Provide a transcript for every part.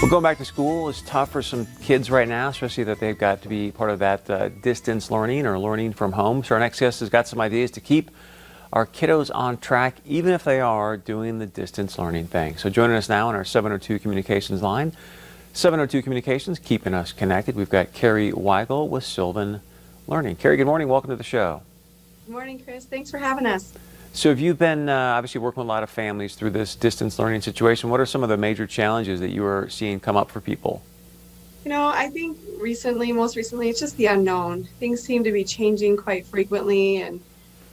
Well, going back to school is tough for some kids right now, especially that they've got to be part of that distance learning or learning from home. So our next guest has got some ideas to keep our kiddos on track, even if they are doing the distance learning thing. So joining us now on our 702 Communications line, 702 Communications, keeping us connected. We've got Carrie Weigel with Sylvan Learning. Carrie, good morning. Welcome to the show. Good morning, Chris. Thanks for having us. So have you been obviously working with a lot of families through this distance learning situation? What are some of the major challenges that you are seeing come up for people? You know, I think most recently, it's just the unknown. Things seem to be changing quite frequently, and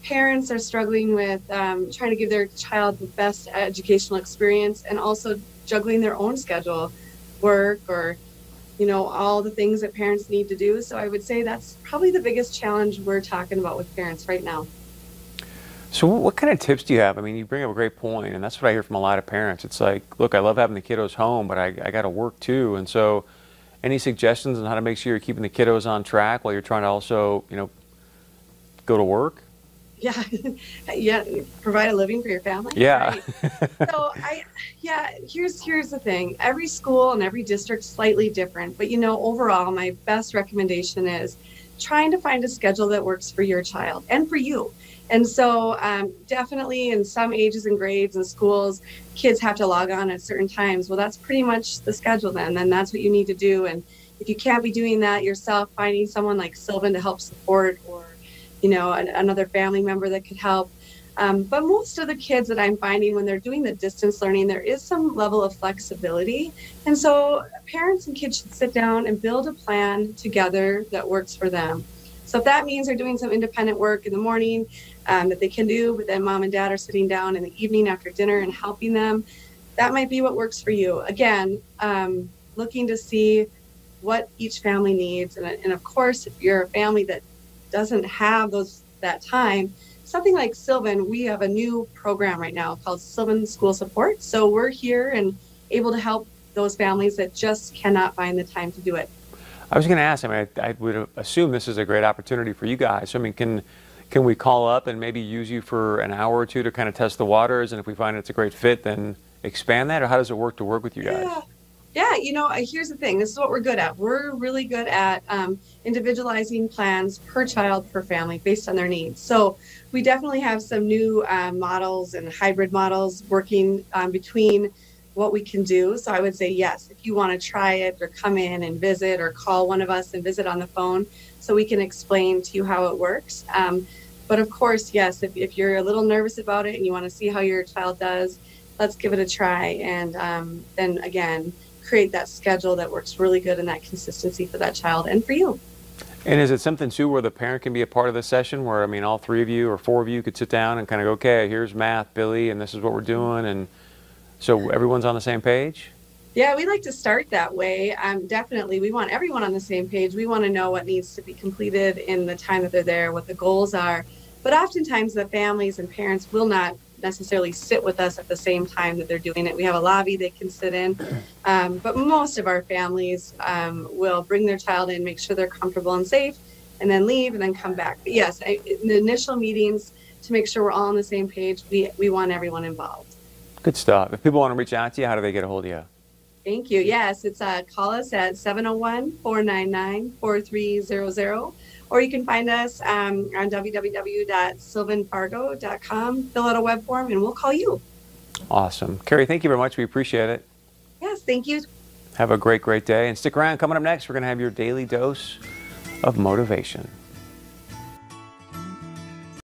parents are struggling with trying to give their child the best educational experience and also juggling their own schedule, work, or, you know, all the things that parents need to do. So I would say that's probably the biggest challenge we're talking about with parents right now. So what kind of tips do you have? I mean, you bring up a great point, and that's what I hear from a lot of parents. It's like, look, I love having the kiddos home, but I got to work too. And so any suggestions on how to make sure you're keeping the kiddos on track while you're trying to also, you know, go to work? Yeah, yeah, provide a living for your family. Yeah. Right. So here's the thing. Every school and every district is slightly different, but you know, overall, my best recommendation is trying to find a schedule that works for your child and for you. And so definitely in some ages and grades and schools, kids have to log on at certain times. Well, that's pretty much the schedule then. Then that's what you need to do. And if you can't be doing that yourself, finding someone like Sylvan to help support, or, you know, another family member that could help. But most of the kids that I'm finding when they're doing the distance learning, there is some level of flexibility. And so parents and kids should sit down and build a plan together that works for them. So if that means they're doing some independent work in the morning that they can do, but then mom and dad are sitting down in the evening after dinner and helping them, that might be what works for you. Again, looking to see what each family needs. And of course, if you're a family that doesn't have that time, something like Sylvan, we have a new program right now called Sylvan School Support. So we're here and able to help those families that just cannot find the time to do it. I was going to ask, I mean, I would assume this is a great opportunity for you guys. I mean, can we call up and maybe use you for an hour or two to kind of test the waters? And if we find it's a great fit, then expand that? Or how does it work to work with you guys? Yeah, you know, here's the thing. This is what we're good at. We're really good at individualizing plans per child, per family, based on their needs. So we definitely have some new models and hybrid models working between what we can do. So I would say, yes, if you want to try it or come in and visit or call one of us and visit on the phone so we can explain to you how it works. But of course, yes, if you're a little nervous about it and you want to see how your child does, let's give it a try. And then again, create that schedule that works really good and that consistency for that child and for you. And is it something too where the parent can be a part of the session where, I mean, all three of you or four of you could sit down and kind of go, okay, here's math, Billy, and this is what we're doing, and so everyone's on the same page? Yeah, we like to start that way. Definitely, we want everyone on the same page. We want to know what needs to be completed in the time that they're there, what the goals are. But oftentimes the families and parents will not necessarily sit with us at the same time that they're doing it. We have a lobby they can sit in. But most of our families will bring their child in, make sure they're comfortable and safe, and then leave and then come back. But yes, in the initial meetings, to make sure we're all on the same page, we want everyone involved. Good stuff. If people want to reach out to you, how do they get a hold of you? Thank you. Yes, it's call us at 701-499-4300, or you can find us on www.sylvanfargo.com. Fill out a web form, and we'll call you. Awesome. Carrie, thank you very much. We appreciate it. Yes, thank you. Have a great day. And stick around. Coming up next, we're going to have your daily dose of motivation.